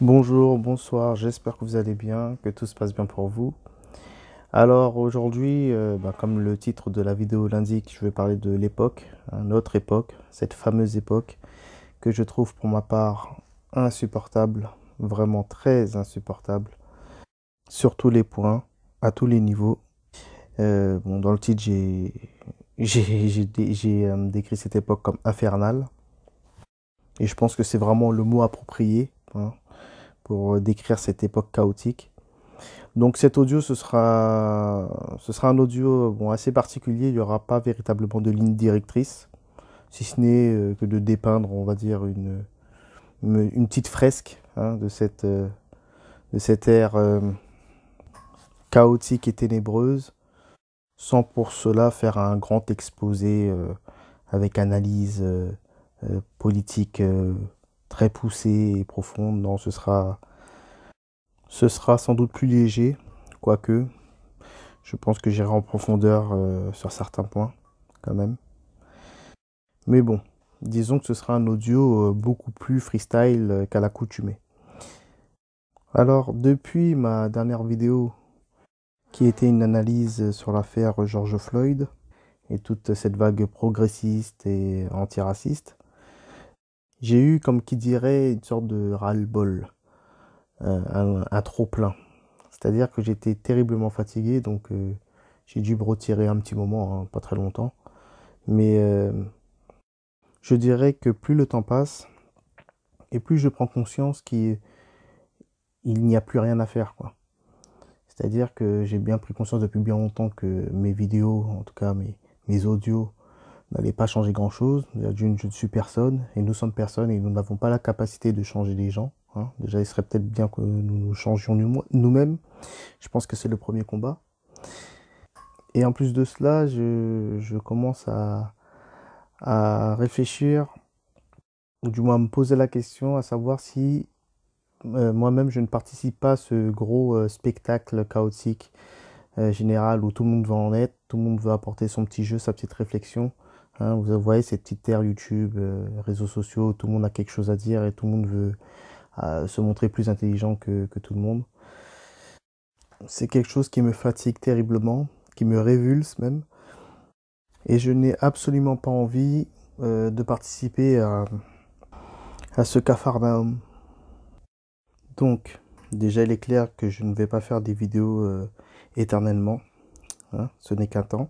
Bonjour, bonsoir, j'espère que vous allez bien, que tout se passe bien pour vous. Alors aujourd'hui, comme le titre de la vidéo l'indique, je vais parler de l'époque, notre époque, cette fameuse époque que je trouve pour ma part insupportable, vraiment très insupportable, sur tous les points, à tous les niveaux. Dans le titre, j'ai décrit cette époque comme infernale, et je pense que c'est vraiment le mot approprié, pour décrire cette époque chaotique. Donc cet audio, ce sera un audio assez particulier. Il n'y aura pas véritablement de ligne directrice, si ce n'est que de dépeindre, on va dire, une petite fresque de cette ère chaotique et ténébreuse, sans pour cela faire un grand exposé avec analyse politique très poussée et profonde. Non, ce sera sans doute plus léger, quoique. Je pense que j'irai en profondeur sur certains points, quand même. Mais bon, disons que ce sera un audio beaucoup plus freestyle qu'à l'accoutumée. Alors, depuis ma dernière vidéo, qui était une analyse sur l'affaire George Floyd et toute cette vague progressiste et antiraciste, j'ai eu, comme qui dirait, une sorte de ras-le-bol, un trop-plein. C'est-à-dire que j'étais terriblement fatigué, donc j'ai dû me retirer un petit moment, hein, pas très longtemps. Mais je dirais que plus le temps passe et plus je prends conscience qu'il n'y a plus rien à faire, quoi. C'est-à-dire que j'ai bien pris conscience depuis bien longtemps que mes vidéos, en tout cas mes audios, n'allaient pas changer grand-chose. Déjà, d'une, je ne suis personne et nous sommes personne et nous n'avons pas la capacité de changer les gens, hein. Déjà, il serait peut-être bien que nous changions nous-mêmes. Je pense que c'est le premier combat. Et en plus de cela, je commence à réfléchir, ou du moins à me poser la question, à savoir si moi-même, je ne participe pas à ce gros spectacle chaotique général où tout le monde veut en être, tout le monde veut apporter son petit jeu, sa petite réflexion, hein. Vous voyez cette petite ère YouTube, réseaux sociaux, où tout le monde a quelque chose à dire et tout le monde veut se montrer plus intelligent que tout le monde. C'est quelque chose qui me fatigue terriblement, qui me révulse même, et je n'ai absolument pas envie de participer à ce capharnaüm. Donc, déjà, il est clair que je ne vais pas faire des vidéos éternellement, hein, ce n'est qu'un temps.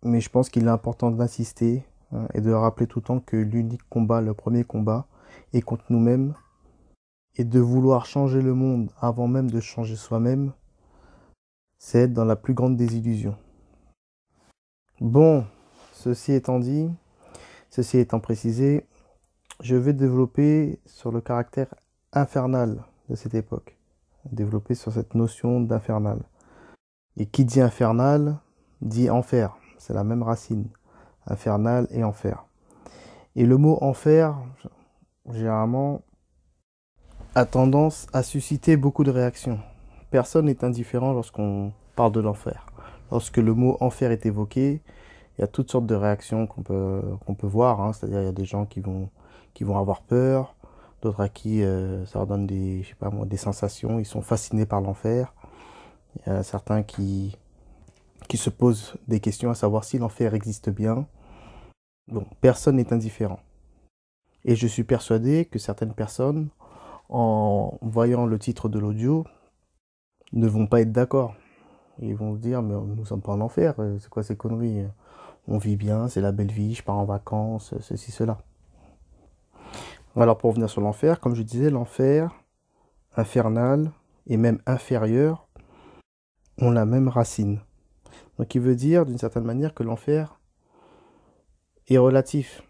Mais je pense qu'il est important d'insister, hein, et de rappeler tout le temps que l'unique combat, le premier combat, est contre nous-mêmes. Et de vouloir changer le monde avant même de changer soi-même, c'est être dans la plus grande désillusion. Bon, ceci étant dit, ceci étant précisé, je vais développer sur le caractère infernal de cette époque. Développer sur cette notion d'infernal. Et qui dit infernal, dit enfer. C'est la même racine. Infernal et enfer. Et le mot enfer, généralement, a tendance à susciter beaucoup de réactions. Personne n'est indifférent lorsqu'on parle de l'enfer. Lorsque le mot enfer est évoqué, il y a toutes sortes de réactions qu'on peut voir, hein. C'est-à-dire il y a des gens qui vont avoir peur, d'autres à qui ça leur donne des, je sais pas moi, des sensations, ils sont fascinés par l'enfer. Il y a certains qui se posent des questions à savoir si l'enfer existe bien. Bon, personne n'est indifférent. Et je suis persuadé que certaines personnes, en voyant le titre de l'audio, ne vont pas être d'accord. Ils vont se dire, mais nous sommes pas en enfer, c'est quoi ces conneries? On vit bien, c'est la belle vie, je pars en vacances, ceci, cela. Alors pour revenir sur l'enfer, comme je disais, l'enfer, infernal et même inférieur ont la même racine. Donc il veut dire d'une certaine manière que l'enfer est relatif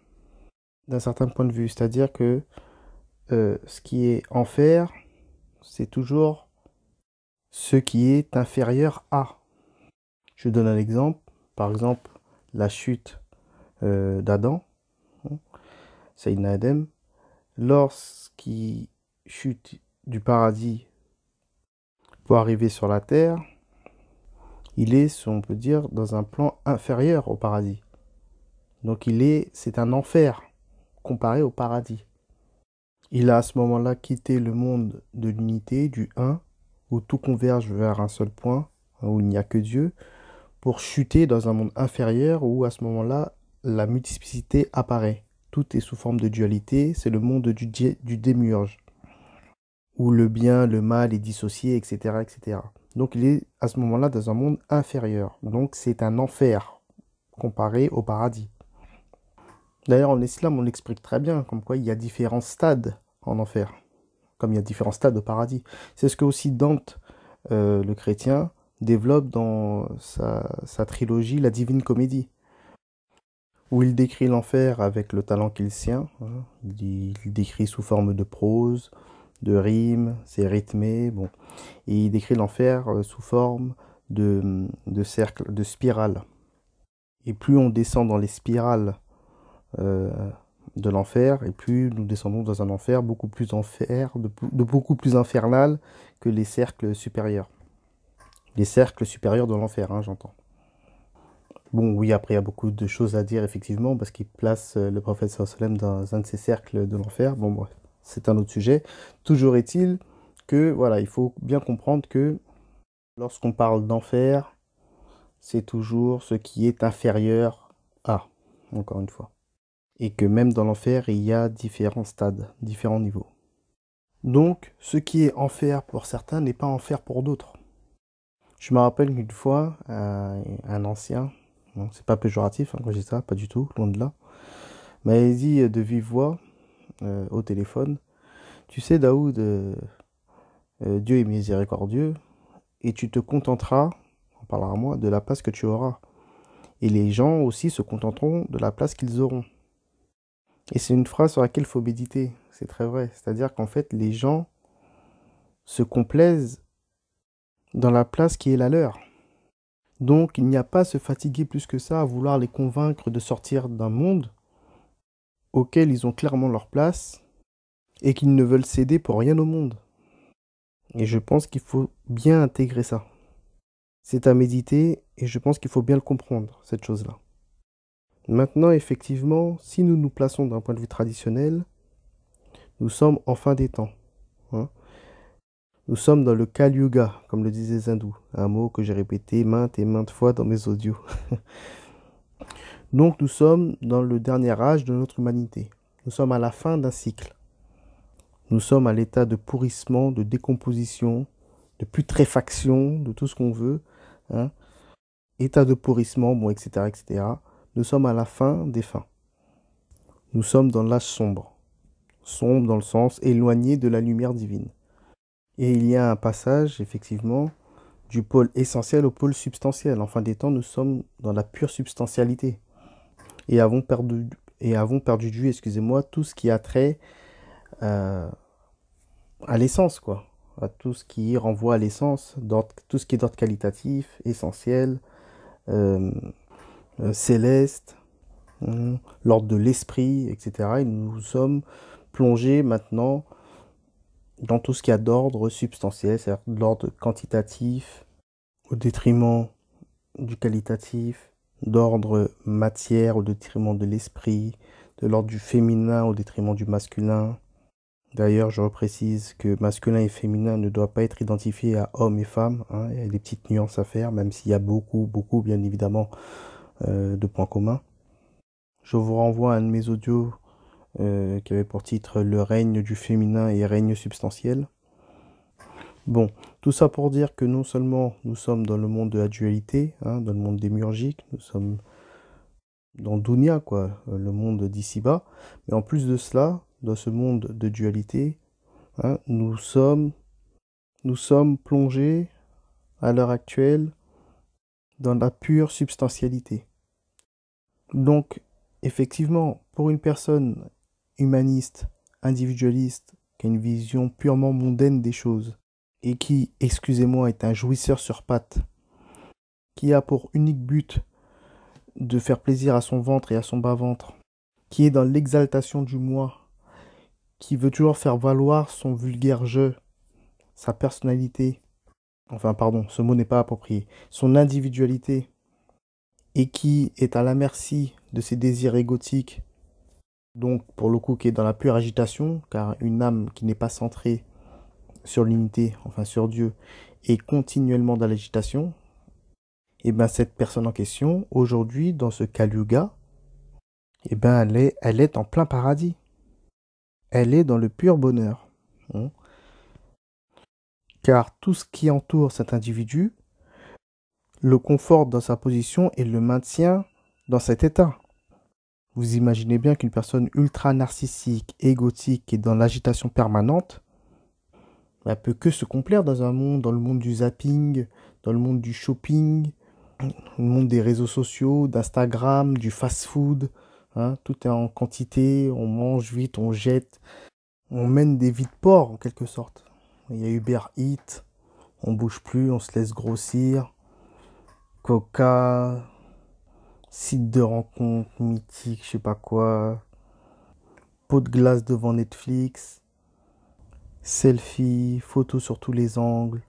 d'un certain point de vue. C'est-à-dire que ce qui est enfer, c'est toujours ce qui est inférieur à. Je donne un exemple. Par exemple, la chute d'Adam, hein, Sayyidina Adem, lorsqu'il chute du paradis pour arriver sur la terre, il est, si on peut dire, dans un plan inférieur au paradis. Donc c'est un enfer comparé au paradis. Il a à ce moment-là quitté le monde de l'unité, du un, où tout converge vers un seul point, hein, où il n'y a que Dieu, pour chuter dans un monde inférieur où à ce moment-là, la multiplicité apparaît. Tout est sous forme de dualité, c'est le monde du démiurge, où le bien, le mal est dissocié, etc., etc. Donc il est à ce moment-là dans un monde inférieur. Donc c'est un enfer comparé au paradis. D'ailleurs, en islam, on l'explique très bien, comme quoi il y a différents stades en enfer, comme il y a différents stades au paradis. C'est ce que aussi Dante, le chrétien, développe dans sa trilogie La Divine Comédie, où il décrit l'enfer avec le talent qu'il sien, hein. Il décrit sous forme de prose, de rimes, c'est rythmé, bon. Et il décrit l'enfer sous forme de cercle, de spirale. Et plus on descend dans les spirales euh, de l'enfer, et plus nous descendons dans un enfer beaucoup plus de beaucoup plus infernal que les cercles supérieurs. Les cercles supérieurs de l'enfer, hein, j'entends. Bon, oui, après, il y a beaucoup de choses à dire, effectivement, parce qu'il place le prophète sallam dans un de ces cercles de l'enfer. Bon, bref, c'est un autre sujet. Toujours est-il que, voilà, il faut bien comprendre que lorsqu'on parle d'enfer, c'est toujours ce qui est inférieur à, encore une fois. Et que même dans l'enfer, il y a différents stades, différents niveaux. Donc, ce qui est enfer pour certains n'est pas enfer pour d'autres. Je me rappelle qu'une fois, un ancien, non, c'est pas péjoratif hein, quand je dis ça, pas du tout, loin de là, m'avait dit de vive voix au téléphone, tu sais Daoud, Dieu est miséricordieux et tu te contenteras, on parlera à moi, de la place que tu auras. Et les gens aussi se contenteront de la place qu'ils auront. Et c'est une phrase sur laquelle il faut méditer, c'est très vrai. C'est-à-dire qu'en fait, les gens se complaisent dans la place qui est la leur. Donc, il n'y a pas à se fatiguer plus que ça à vouloir les convaincre de sortir d'un monde auquel ils ont clairement leur place et qu'ils ne veulent céder pour rien au monde. Et je pense qu'il faut bien intégrer ça. C'est à méditer et je pense qu'il faut bien le comprendre, cette chose-là. Maintenant, effectivement, si nous nous plaçons d'un point de vue traditionnel, nous sommes en fin des temps, hein. Nous sommes dans le Kali Yuga, comme le disaient les hindous, un mot que j'ai répété maintes et maintes fois dans mes audios. Donc nous sommes dans le dernier âge de notre humanité. Nous sommes à la fin d'un cycle. Nous sommes à l'état de pourrissement, de décomposition, de putréfaction, de tout ce qu'on veut, hein. État de pourrissement, bon, etc., etc. Nous sommes à la fin des fins. Nous sommes dans l'âge sombre. Sombre dans le sens éloigné de la lumière divine. Et il y a un passage, effectivement, du pôle essentiel au pôle substantiel. En fin des temps, nous sommes dans la pure substantialité. Et avons perdu de vue, excusez-moi, tout ce qui a trait euh, à l'essence, quoi. À tout ce qui renvoie à l'essence, tout ce qui est d'ordre qualitatif, essentiel, euh, céleste, l'ordre de l'esprit, etc. Et nous sommes plongés maintenant dans tout ce qui a d'ordre substantiel, c'est-à-dire de l'ordre quantitatif, au détriment du qualitatif, d'ordre matière au détriment de l'esprit, de l'ordre du féminin au détriment du masculin. D'ailleurs, je reprécise que masculin et féminin ne doivent pas être identifiés à homme et femme, hein. Il y a des petites nuances à faire, même s'il y a beaucoup, beaucoup, bien évidemment, de points communs. Je vous renvoie à un de mes audios qui avait pour titre Le règne du féminin et règne substantiel. Bon, tout ça pour dire que non seulement nous sommes dans le monde de la dualité, hein, dans le monde démiurgique, nous sommes dans Dunya, quoi, le monde d'ici-bas, mais en plus de cela, dans ce monde de dualité, hein, nous sommes plongés à l'heure actuelle dans la pure substantialité. Donc, effectivement, pour une personne humaniste, individualiste, qui a une vision purement mondaine des choses, et qui, excusez-moi, est un jouisseur sur pattes, qui a pour unique but de faire plaisir à son ventre et à son bas-ventre, qui est dans l'exaltation du moi, qui veut toujours faire valoir son vulgaire je, sa personnalité, enfin pardon, ce mot n'est pas approprié, son individualité, et qui est à la merci de ses désirs égotiques, Donc pour le coup qui est dans la pure agitation, car une âme qui n'est pas centrée sur l'unité, enfin sur Dieu, est continuellement dans l'agitation, et bien cette personne en question, aujourd'hui, dans ce Kali Yuga, et ben elle est en plein paradis. Elle est dans le pur bonheur. Hein. Car tout ce qui entoure cet individu le conforte dans sa position et le maintient dans cet état. Vous imaginez bien qu'une personne ultra narcissique, égotique et dans l'agitation permanente, elle peut que se complaire dans un monde, dans le monde du zapping, dans le monde du shopping, le monde des réseaux sociaux, d'Instagram, du fast-food. Hein, tout est en quantité, on mange vite, on jette, on mène des vies de porc en quelque sorte. Il y a Uber Eats, on bouge plus, on se laisse grossir. Coca, site de rencontre mythique, je sais pas quoi, pot de glace devant Netflix, selfie, photos sur tous les angles.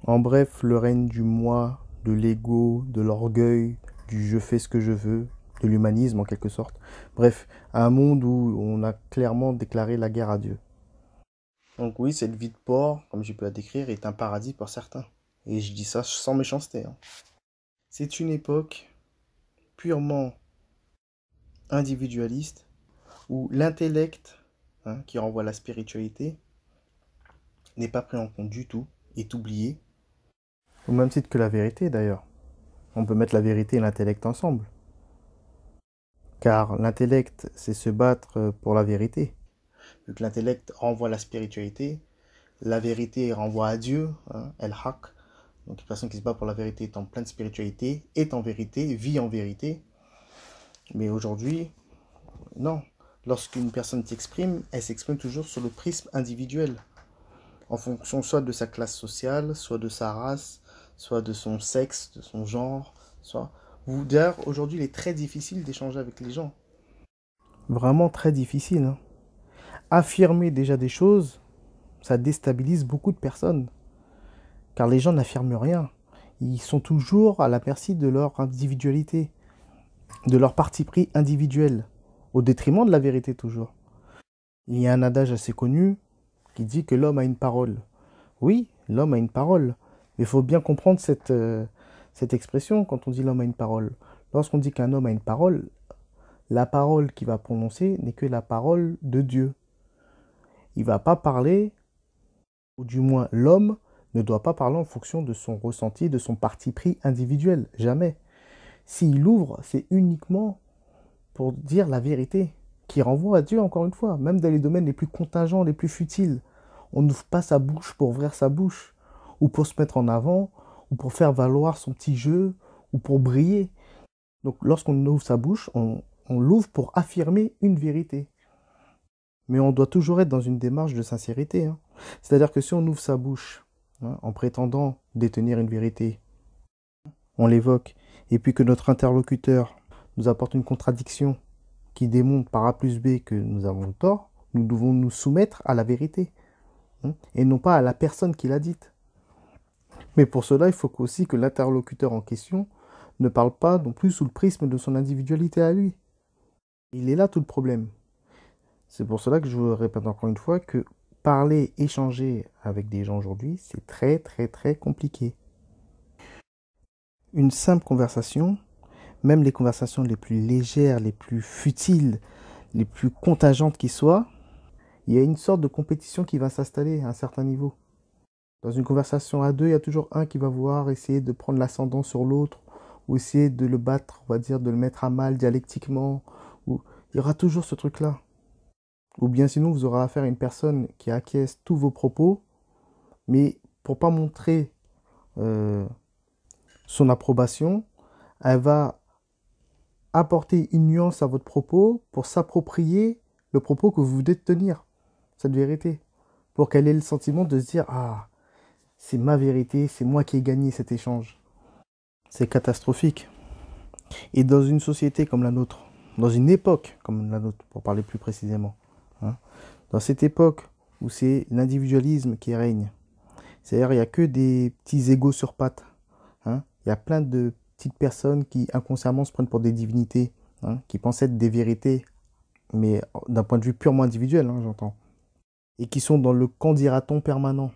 En bref, le règne du moi, de l'ego, de l'orgueil, du je fais ce que je veux, de l'humanisme en quelque sorte. Bref, un monde où on a clairement déclaré la guerre à Dieu. Donc oui, cette vie de porc, comme j'ai pu la décrire, est un paradis pour certains. Et je dis ça sans méchanceté. Hein. C'est une époque purement individualiste où l'intellect, hein, qui renvoie à la spiritualité, n'est pas pris en compte du tout, est oublié. Au même titre que la vérité d'ailleurs. On peut mettre la vérité et l'intellect ensemble. Car l'intellect, c'est se battre pour la vérité. Vu que l'intellect renvoie à la spiritualité, la vérité renvoie à Dieu, hein, El-Haq. Donc une personne qui se bat pour la vérité est en pleine spiritualité, est en vérité, vit en vérité. Mais aujourd'hui, non. Lorsqu'une personne s'exprime, elle s'exprime toujours sur le prisme individuel. En fonction soit de sa classe sociale, soit de sa race, soit de son sexe, de son genre, soit... D'ailleurs, aujourd'hui, il est très difficile d'échanger avec les gens. Vraiment très difficile. Hein. Affirmer déjà des choses, ça déstabilise beaucoup de personnes. Car les gens n'affirment rien. Ils sont toujours à la merci de leur individualité, de leur parti pris individuel, au détriment de la vérité toujours. Il y a un adage assez connu qui dit que l'homme a une parole. Oui, l'homme a une parole. Mais il faut bien comprendre cette expression quand on dit l'homme a une parole. Lorsqu'on dit qu'un homme a une parole, la parole qu'il va prononcer n'est que la parole de Dieu. Il ne va pas parler, ou du moins l'homme ne doit pas parler en fonction de son ressenti, de son parti pris individuel. Jamais. S'il ouvre, c'est uniquement pour dire la vérité, qui renvoie à Dieu encore une fois, même dans les domaines les plus contingents, les plus futiles. On n'ouvre pas sa bouche pour ouvrir sa bouche, ou pour se mettre en avant, ou pour faire valoir son petit jeu, ou pour briller. Donc lorsqu'on ouvre sa bouche, on l'ouvre pour affirmer une vérité. Mais on doit toujours être dans une démarche de sincérité. Hein. C'est-à-dire que si on ouvre sa bouche hein, en prétendant détenir une vérité, on l'évoque, et puis que notre interlocuteur nous apporte une contradiction qui démontre par A plus B que nous avons tort, nous devons nous soumettre à la vérité, hein, et non pas à la personne qui l'a dite. Mais pour cela, il faut aussi que l'interlocuteur en question ne parle pas non plus sous le prisme de son individualité à lui. Il est là tout le problème. C'est pour cela que je vous répète encore une fois que parler, échanger avec des gens aujourd'hui, c'est très très très compliqué. Une simple conversation, même les conversations les plus légères, les plus futiles, les plus contingentes qui soient, il y a une sorte de compétition qui va s'installer à un certain niveau. Dans une conversation à deux, il y a toujours un qui va vouloir essayer de prendre l'ascendant sur l'autre, ou essayer de le battre, on va dire, de le mettre à mal dialectiquement. Ou... Il y aura toujours ce truc-là. Ou bien sinon, vous aurez affaire à une personne qui acquiesce tous vos propos, mais pour pas montrer son approbation, elle va apporter une nuance à votre propos pour s'approprier le propos que vous venez de tenir, cette vérité, pour qu'elle ait le sentiment de se dire « Ah, c'est ma vérité, c'est moi qui ai gagné cet échange. » C'est catastrophique. Et dans une société comme la nôtre, dans une époque comme la nôtre, pour parler plus précisément, hein, dans cette époque où c'est l'individualisme qui règne, c'est-à-dire il n'y a que des petits égos sur pattes, hein, il y a plein de petites personnes qui inconsciemment se prennent pour des divinités, hein, qui pensent être des vérités mais d'un point de vue purement individuel, hein, j'entends, et qui sont dans le qu'en dira-t-on permanent.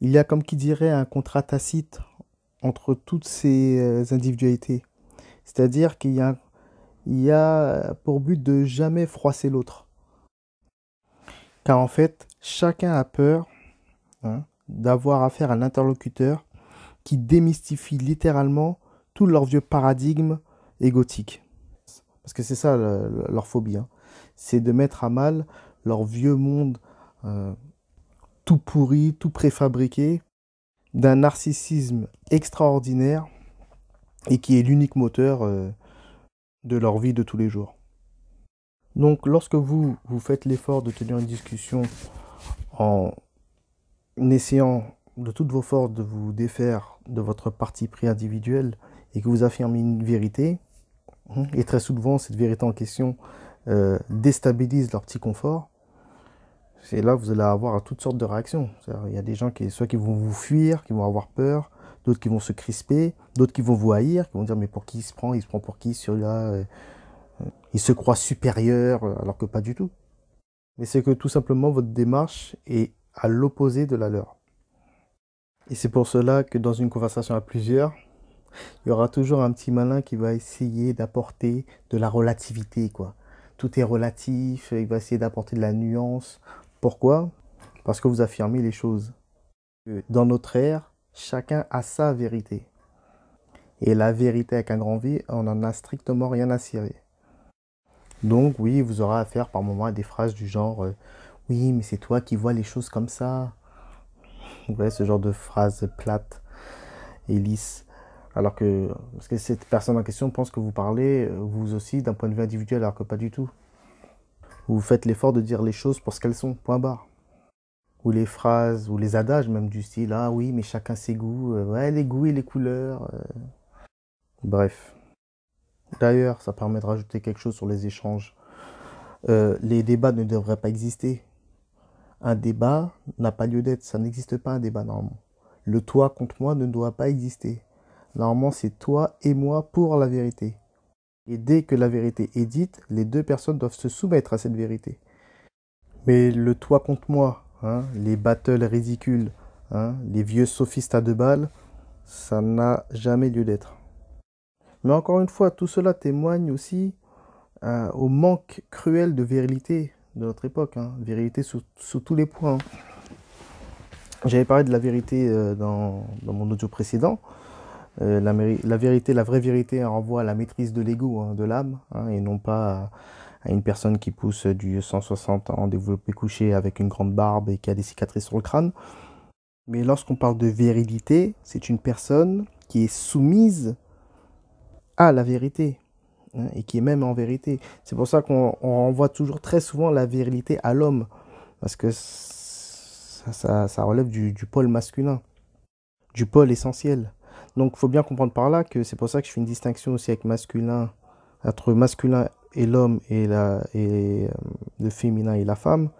Il y a, comme qui dirait, un contrat tacite entre toutes ces individualités. C'est-à-dire il y a pour but de jamais froisser l'autre. Car en fait, chacun a peur, hein, d'avoir affaire à un interlocuteur qui démystifie littéralement tous leurs vieux paradigmes égotiques. Parce que c'est ça leur phobie, hein. C'est de mettre à mal leur vieux monde euh, tout pourri, tout préfabriqué, d'un narcissisme extraordinaire et qui est l'unique moteur de leur vie de tous les jours. Donc lorsque vous faites l'effort de tenir une discussion en essayant de toutes vos forces de vous défaire de votre parti pris individuel et que vous affirmez une vérité, et très souvent cette vérité en question déstabilise leur petit confort, c'est là que vous allez avoir toutes sortes de réactions. Il y a des gens soit qui vont vous fuir, qui vont avoir peur, d'autres qui vont se crisper, d'autres qui vont vous haïr, qui vont dire mais pour qui il se prend pour qui celui-là, il se croit supérieur alors que pas du tout. Mais c'est que tout simplement votre démarche est à l'opposé de la leur. Et c'est pour cela que dans une conversation à plusieurs, il y aura toujours un petit malin qui va essayer d'apporter de la relativité, quoi. Tout est relatif, il va essayer d'apporter de la nuance. Pourquoi? Parce que vous affirmez les choses. Dans notre ère, chacun a sa vérité. Et la vérité avec un grand V, on n'en a strictement rien à cirer. Donc oui, vous aurez affaire par moments à des phrases du genre oui, mais c'est toi qui vois les choses comme ça. Vous voyez, ce genre de phrases plates et lisses. Parce que cette personne en question pense que vous parlez, vous aussi, d'un point de vue individuel, alors que pas du tout. Vous faites l'effort de dire les choses pour ce qu'elles sont, point barre. Ou les phrases, ou les adages même du style, ah oui, mais chacun ses goûts, ouais, les goûts et les couleurs. Bref. D'ailleurs, ça permet de rajouter quelque chose sur les échanges. Les débats ne devraient pas exister. Un débat n'a pas lieu d'être, ça n'existe pas un débat normalement. Le toi contre moi ne doit pas exister. Normalement, c'est toi et moi pour la vérité. Et dès que la vérité est dite, les deux personnes doivent se soumettre à cette vérité. Mais le toi contre moi, hein, les battles ridicules, hein, les vieux sophistes à deux balles, ça n'a jamais lieu d'être. Mais encore une fois, tout cela témoigne aussi au manque cruel de virilité de notre époque, hein. Virilité sous tous les points, hein. J'avais parlé de la vérité dans mon audio précédent. La vérité, la vraie vérité renvoie à la maîtrise de l'ego, hein, de l'âme, hein, et non pas à une personne qui pousse du 160 en développé couché avec une grande barbe et qui a des cicatrices sur le crâne. Mais lorsqu'on parle de virilité, c'est une personne qui est soumise à la vérité, hein, et qui est même en vérité. C'est pour ça qu'on renvoie toujours très souvent la virilité à l'homme, parce que ça relève du pôle masculin, du pôle essentiel. Donc il faut bien comprendre par là que c'est pour ça que je fais une distinction aussi avec masculin, entre masculin et l'homme et le féminin et la femme,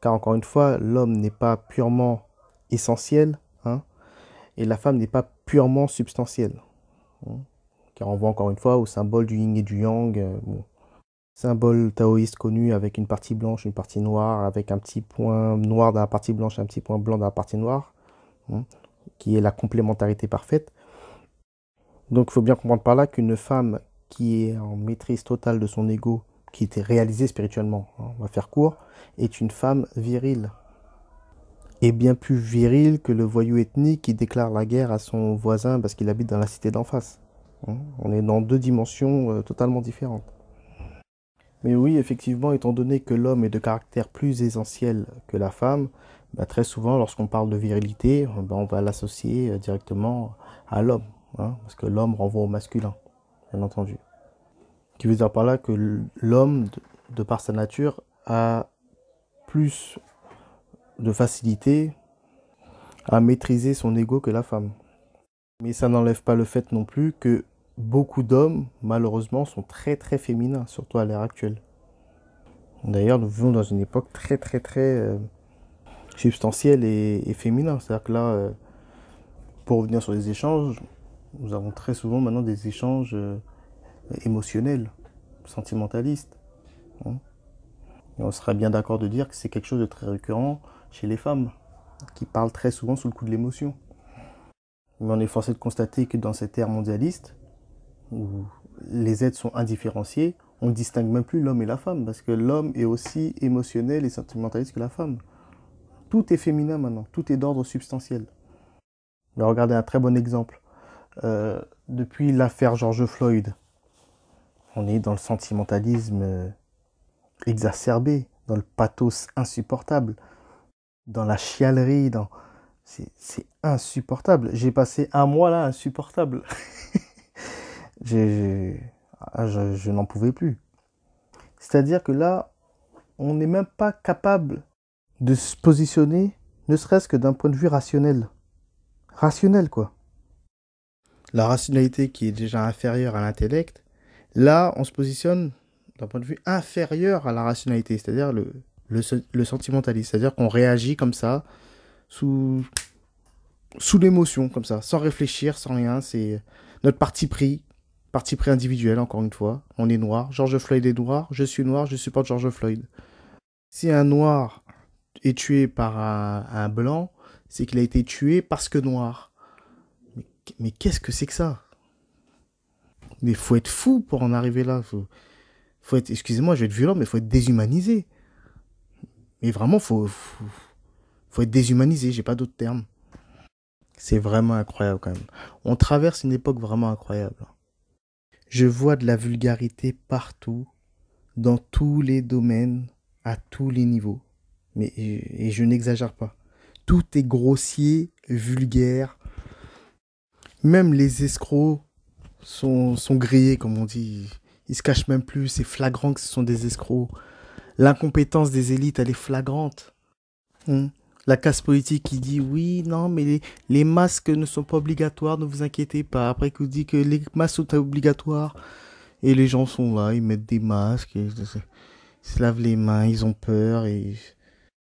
car encore une fois, l'homme n'est pas purement essentiel, hein, et la femme n'est pas purement substantielle, hein, car on voit encore une fois au symbole du yin et du yang, bon, symbole taoïste connu avec une partie blanche, une partie noire, avec un petit point noir dans la partie blanche, un petit point blanc dans la partie noire, hein, qui est la complémentarité parfaite. Donc il faut bien comprendre par là qu'une femme qui est en maîtrise totale de son ego, qui était réalisée spirituellement, hein, on va faire court, est une femme virile. Et bien plus virile que le voyou ethnique qui déclare la guerre à son voisin parce qu'il habite dans la cité d'en face, hein. On est dans deux dimensions totalement différentes. Mais oui, effectivement, étant donné que l'homme est de caractère plus essentiel que la femme, bah, très souvent, lorsqu'on parle de virilité, bah, on va l'associer directement à l'homme, hein, parce que l'homme renvoie au masculin, bien entendu. Ce qui veut dire par là que l'homme, de par sa nature, a plus de facilité à maîtriser son ego que la femme. Mais ça n'enlève pas le fait non plus que beaucoup d'hommes, malheureusement, sont très très féminins, surtout à l'ère actuelle. D'ailleurs, nous vivons dans une époque très très très substantielle et féminin. C'est-à-dire que là, pour revenir sur les échanges, nous avons très souvent maintenant des échanges émotionnels, sentimentalistes, hein. Et on serait bien d'accord de dire que c'est quelque chose de très récurrent chez les femmes, qui parlent très souvent sous le coup de l'émotion. Mais on est forcé de constater que dans cette ère mondialiste, où les êtres sont indifférenciés, on ne distingue même plus l'homme et la femme, parce que l'homme est aussi émotionnel et sentimentaliste que la femme. Tout est féminin maintenant, tout est d'ordre substantiel. Mais regardez un très bon exemple. Depuis l'affaire George Floyd, on est dans le sentimentalisme exacerbé, dans le pathos insupportable, dans la chialerie, dans... C'est insupportable. J'ai passé un mois là insupportable. j'ai, je n'en pouvais plus. C'est-à-dire que là, on n'est même pas capable de se positionner, ne serait-ce que d'un point de vue rationnel. Rationnel, quoi. La rationalité qui est déjà inférieure à l'intellect, là, on se positionne d'un point de vue inférieur à la rationalité, c'est-à-dire le sentimentalisme. C'est-à-dire qu'on réagit comme ça, sous, sous l'émotion, comme ça, sans réfléchir, sans rien. C'est notre parti pris individuel, encore une fois. On est noir, George Floyd est noir, je supporte George Floyd. Si un noir est tué par un blanc, c'est qu'il a été tué parce que noir. Mais qu'est-ce que c'est que ça? Mais faut être fou pour en arriver là. Faut être, excusez-moi, je vais être violent, mais faut être déshumanisé. Mais vraiment, faut être déshumanisé, j'ai pas d'autre terme. C'est vraiment incroyable quand même. On traverse une époque vraiment incroyable. Je vois de la vulgarité partout, dans tous les domaines, à tous les niveaux. Mais, et je n'exagère pas. Tout est grossier, vulgaire. Même les escrocs sont grillés, comme on dit. Ils se cachent même plus. C'est flagrant que ce sont des escrocs. L'incompétence des élites, elle est flagrante. Hmm. La casse politique qui dit oui, non, mais les masques ne sont pas obligatoires, ne vous inquiétez pas. Après, qu'on dit que les masques sont obligatoires. Et les gens sont là, ils mettent des masques, ils se lavent les mains, ils ont peur. Et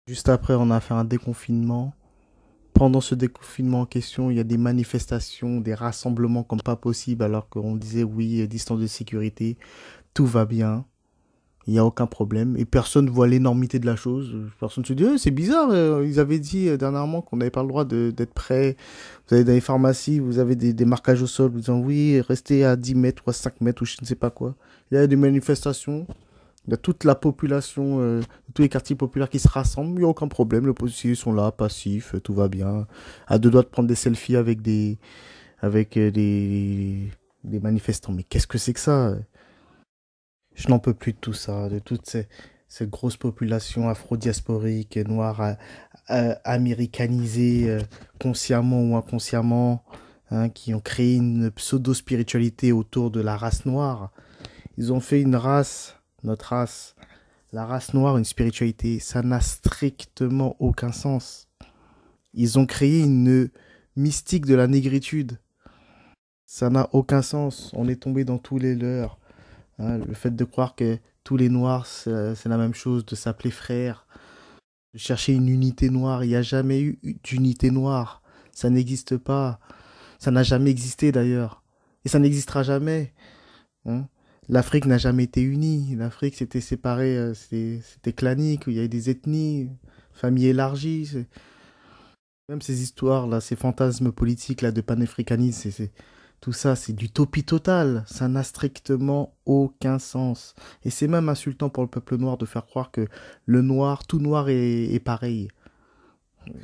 juste après, on a fait un déconfinement. Pendant ce déconfinement en question, il y a des manifestations, des rassemblements comme pas possible, alors qu'on disait oui, distance de sécurité, tout va bien. Il n'y a aucun problème. Et personne ne voit l'énormité de la chose. Personne se dit, c'est bizarre. Ils avaient dit dernièrement qu'on n'avait pas le droit d'être prêt. Vous allez dans les pharmacies, vous avez des marquages au sol, vous disant, oui, restez à 10 mètres ou à 5 mètres ou je ne sais pas quoi. Il y a des manifestations. Il y a toute la population, tous les quartiers populaires qui se rassemblent. Il n'y a aucun problème. Les policiers sont là, passifs, tout va bien. À deux doigts de prendre des selfies avec des manifestants. Mais qu'est-ce que c'est que ça? Je n'en peux plus de tout ça, de toute cette grosse population afro-diasporique, noire, américanisée, consciemment ou inconsciemment, hein, qui ont créé une pseudo-spiritualité autour de la race noire. Ils ont fait une race, notre race, la race noire, une spiritualité. Ça n'a strictement aucun sens. Ils ont créé une mystique de la négritude. Ça n'a aucun sens. On est tombé dans tous les leurs. Hein, le fait de croire que tous les noirs, c'est la même chose, de s'appeler frère, de chercher une unité noire. Il n'y a jamais eu d'unité noire. Ça n'existe pas. Ça n'a jamais existé d'ailleurs. Et ça n'existera jamais. Hein. L'Afrique n'a jamais été unie. L'Afrique s'était séparée, c'était clanique, où il y avait des ethnies, familles élargies. Même ces histoires-là, ces fantasmes politiques-là de panafricanisme, tout ça, c'est d'utopie totale. Ça n'a strictement aucun sens. Et c'est même insultant pour le peuple noir de faire croire que le noir, tout noir est pareil.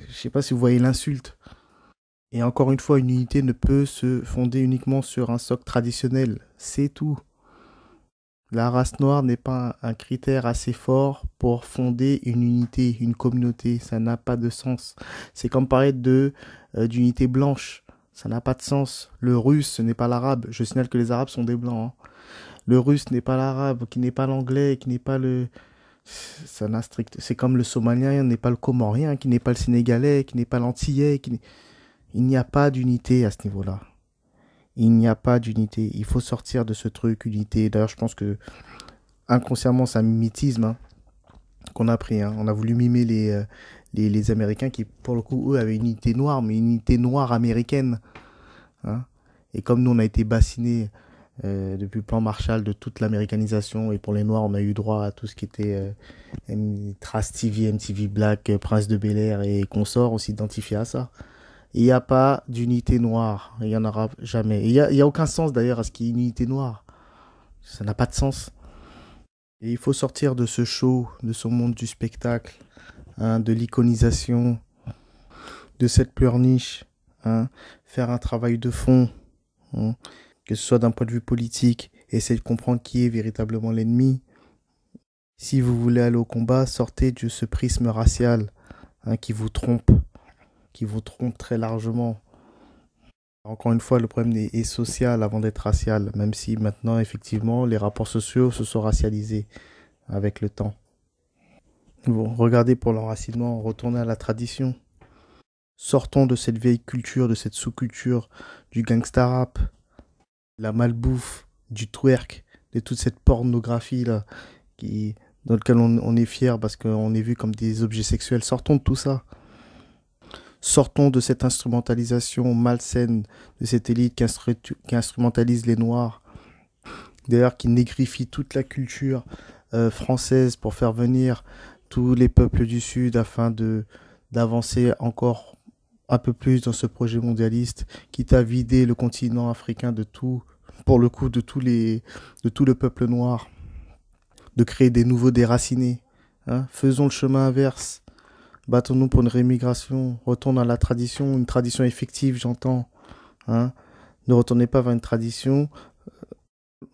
Je sais pas si vous voyez l'insulte. Et encore une fois, une unité ne peut se fonder uniquement sur un socle traditionnel. C'est tout. La race noire n'est pas un critère assez fort pour fonder une unité, une communauté. Ça n'a pas de sens. C'est comme parler d'unité blanche. Ça n'a pas de sens. Le russe, ce n'est pas l'arabe. Je signale que les arabes sont des blancs. Hein. Le russe n'est pas l'arabe, qui n'est pas l'anglais, qui n'est pas le... Ça n'a strict... C'est comme le somalien n'est pas le comorien, qui n'est pas le sénégalais, qui n'est pas l'antillais. Il n'y a pas d'unité à ce niveau-là. Il n'y a pas d'unité. Il faut sortir de ce truc, unité. D'ailleurs, je pense que inconsciemment, c'est un mimétisme hein, qu'on a pris. Hein. On a voulu mimer les Américains qui, pour le coup, eux, avaient une unité noire, mais une unité noire américaine. Hein. Et comme nous, on a été bassinés depuis le plan Marshall de toute l'américanisation. Et pour les Noirs, on a eu droit à tout ce qui était Trace TV, MTV Black, Prince de Bel-Air et consorts. On s'identifie à ça. Il n'y a pas d'unité noire. Il n'y en aura jamais. Il y a aucun sens d'ailleurs à ce qu'il y ait une unité noire. Ça n'a pas de sens. Et il faut sortir de ce show, de ce monde du spectacle, hein, de l'iconisation, de cette pleurniche, hein, faire un travail de fond, hein, que ce soit d'un point de vue politique, essayer de comprendre qui est véritablement l'ennemi. Si vous voulez aller au combat, sortez de ce prisme racial, hein, qui vous trompe très largement. Encore une fois, le problème est social avant d'être racial, même si maintenant, effectivement, les rapports sociaux se sont racialisés avec le temps. Bon, regardez pour l'enracinement, retournez à la tradition. Sortons de cette vieille culture, de cette sous-culture, du gangsta rap, de la malbouffe, du twerk, de toute cette pornographie là, dans laquelle on est fier parce qu'on est vu comme des objets sexuels. Sortons de tout ça. Sortons de cette instrumentalisation malsaine de cette élite qui instrumentalise les Noirs, d'ailleurs qui négrifie toute la culture française pour faire venir tous les peuples du Sud afin d'avancer encore un peu plus dans ce projet mondialiste, quitte à vider le continent africain de tout, pour le coup, de tout le peuple noir, de créer des nouveaux déracinés. Hein. Faisons le chemin inverse. Battons-nous pour une rémigration. Retournons à la tradition, une tradition effective, j'entends. Hein. Ne retournez pas vers une tradition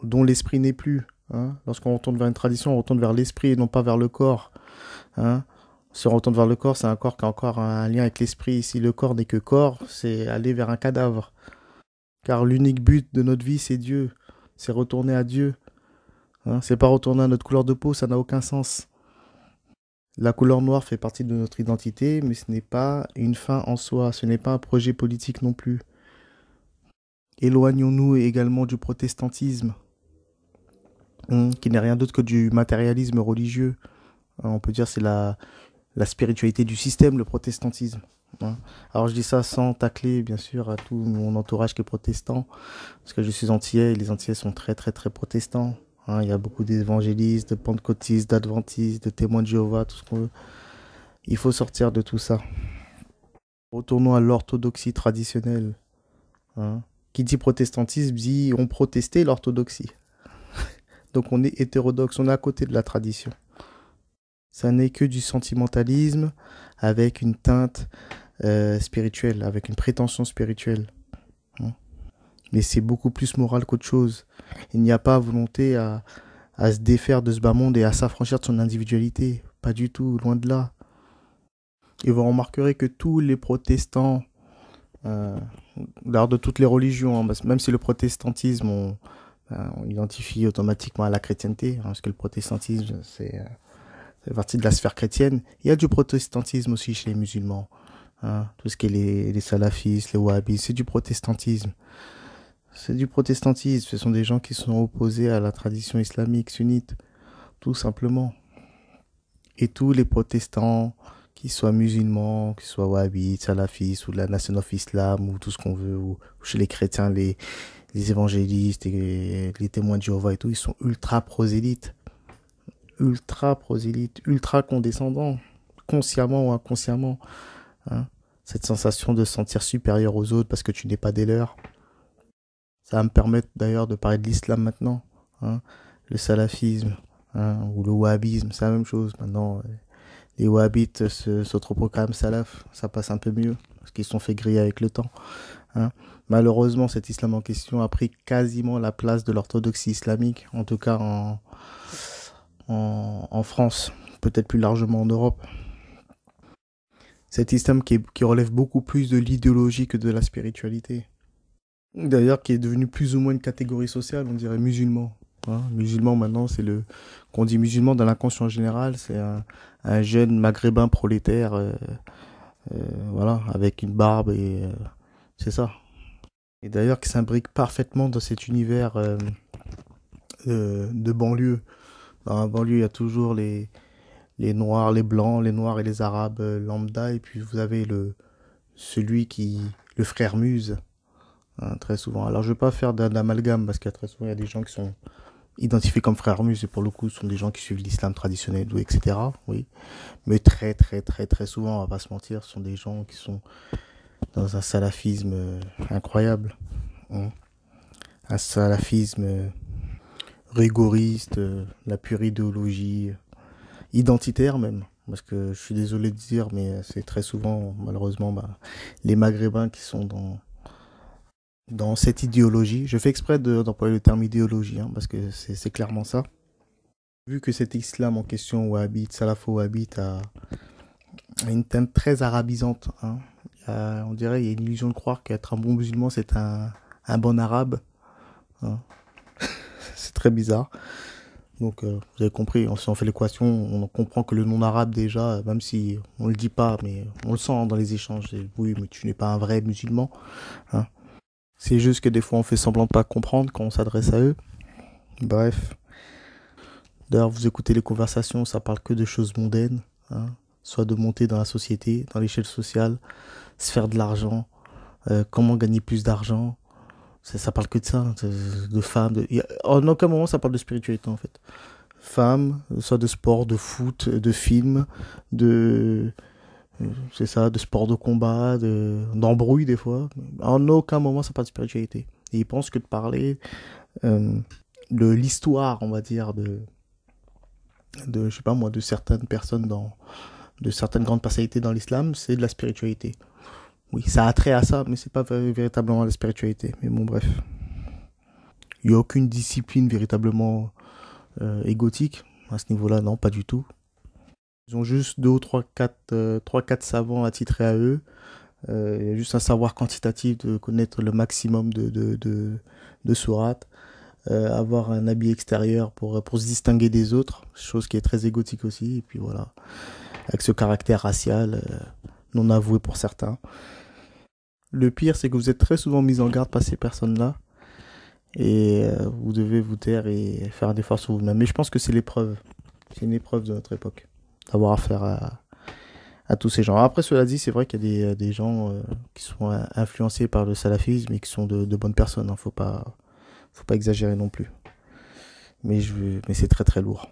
dont l'esprit n'est plus. Hein. Lorsqu'on retourne vers une tradition, on retourne vers l'esprit et non pas vers le corps. Hein. Si on retourne vers le corps, c'est un corps qui a encore un lien avec l'esprit. Si le corps n'est que corps, c'est aller vers un cadavre. Car l'unique but de notre vie, c'est Dieu. C'est retourner à Dieu. Hein. C'est pas retourner à notre couleur de peau, ça n'a aucun sens. La couleur noire fait partie de notre identité, mais ce n'est pas une fin en soi. Ce n'est pas un projet politique non plus. Éloignons-nous également du protestantisme, qui n'est rien d'autre que du matérialisme religieux. On peut dire que c'est la spiritualité du système, le protestantisme. Hein. Alors je dis ça sans tacler, bien sûr, à tout mon entourage qui est protestant, parce que je suis antillais et les antillais sont très très très protestants. Hein. Il y a beaucoup d'évangélistes, de pentecôtistes, d'adventistes, de témoins de Jéhovah, tout ce qu'on veut. Il faut sortir de tout ça. Retournons à l'orthodoxie traditionnelle. Hein. Qui dit protestantisme dit on protestait l'orthodoxie. Donc on est hétérodoxe, on est à côté de la tradition. Ça n'est que du sentimentalisme avec une teinte spirituelle, avec une prétention spirituelle. Hein. Mais c'est beaucoup plus moral qu'autre chose. Il n'y a pas volonté à se défaire de ce bas monde et à s'affranchir de son individualité. Pas du tout, loin de là. Et vous remarquerez que tous les protestants, d'ailleurs de toutes les religions, hein, même si le protestantisme, on identifie automatiquement à la chrétienté, hein, parce que le protestantisme, c'est partie de la sphère chrétienne. Il y a du protestantisme aussi chez les musulmans. Hein. Tout ce qui est les salafistes, les wahhabis, c'est du protestantisme. C'est du protestantisme. Ce sont des gens qui sont opposés à la tradition islamique sunnite, tout simplement. Et tous les protestants, qu'ils soient musulmans, qu'ils soient wahhabis, salafistes, ou de la Nation of Islam, ou tout ce qu'on veut, ou chez les chrétiens, les évangélistes, et les témoins de Jéhovah et tout, ils sont ultra prosélytes. Ultra condescendants, consciemment ou inconsciemment. Hein. Cette sensation de se sentir supérieur aux autres parce que tu n'es pas des leurs. Ça va me permettre d'ailleurs de parler de l'islam maintenant. Hein. Le salafisme, hein, ou le wahhabisme, c'est la même chose. Maintenant, les wahhabites s'autoproclament salaf, ça passe un peu mieux parce qu'ils se sont fait griller avec le temps. Hein. Malheureusement, cet islam en question a pris quasiment la place de l'orthodoxie islamique, en tout cas en France, peut-être plus largement en Europe. Cet islam qui relève beaucoup plus de l'idéologie que de la spiritualité. D'ailleurs, qui est devenu plus ou moins une catégorie sociale, on dirait musulman. Hein, musulman maintenant, qu'on dit musulman dans l'inconscient général, c'est un jeune maghrébin prolétaire, voilà, avec une barbe et c'est ça. Et d'ailleurs, qui s'imbrique parfaitement dans cet univers de banlieue. Dans la banlieue, il y a toujours les noirs, les blancs, les noirs et les arabes lambda, et puis vous avez le frère Muse, hein, très souvent. Alors je ne vais pas faire d'amalgame parce qu'il y a très souvent il y a des gens qui sont identifiés comme frères musulmans et pour le coup ce sont des gens qui suivent l'islam traditionnel, etc. Oui. Mais très très très très souvent, on va pas se mentir, ce sont des gens qui sont dans un salafisme incroyable, hein. Un salafisme rigoriste, la pure idéologie, identitaire même. Parce que je suis désolé de dire, mais c'est très souvent, malheureusement, bah, les Maghrébins qui sont dans cette idéologie. Je fais exprès d'employer le terme idéologie, hein, parce que c'est clairement ça. Vu que cet islam en question, wahhabite, salafo-wahhabite, a une teinte très arabisante, hein. On dirait qu'il y a une illusion de croire qu'être un bon musulman, c'est un bon arabe, hein. C'est très bizarre. Donc, vous avez compris, si on fait l'équation, on comprend que le non arabe, déjà, même si on le dit pas, mais on le sent dans les échanges. Oui, mais tu n'es pas un vrai musulman, hein. C'est juste que des fois, on fait semblant de pas comprendre quand on s'adresse à eux. Bref. D'ailleurs, vous écoutez les conversations, ça parle que de choses mondaines, hein. Soit de monter dans la société, dans l'échelle sociale, se faire de l'argent, comment gagner plus d'argent. Ça parle que de ça, de femmes. En aucun moment, ça parle de spiritualité, en fait. Femmes, soit de sport, de foot, de films, de, c'est ça, de sport de combat, d'embrouille des fois. En aucun moment, ça parle de spiritualité. Et ils pensent que de parler euh, de l'histoire, on va dire, je sais pas moi, de certaines personnes de certaines grandes personnalités dans l'islam, c'est de la spiritualité. Oui, ça a trait à ça, mais c'est pas véritablement la spiritualité. Mais bon, bref. Il n'y a aucune discipline véritablement égotique à ce niveau-là, non, pas du tout. Ils ont juste deux ou trois, quatre savants attitrés à eux. Il y a juste un savoir quantitatif de connaître le maximum de sourates. Avoir un habit extérieur pour se distinguer des autres, chose qui est très égotique aussi. Et puis voilà, avec ce caractère racial non avoué pour certains. Le pire, c'est que vous êtes très souvent mis en garde par ces personnes-là. Et vous devez vous taire et faire un effort sur vous-même. Mais je pense que c'est l'épreuve. C'est une épreuve de notre époque. D'avoir affaire à tous ces gens. Après, cela dit, c'est vrai qu'il y a des gens qui sont influencés par le salafisme et qui sont de bonnes personnes, hein. Faut pas exagérer non plus. Mais c'est très très lourd.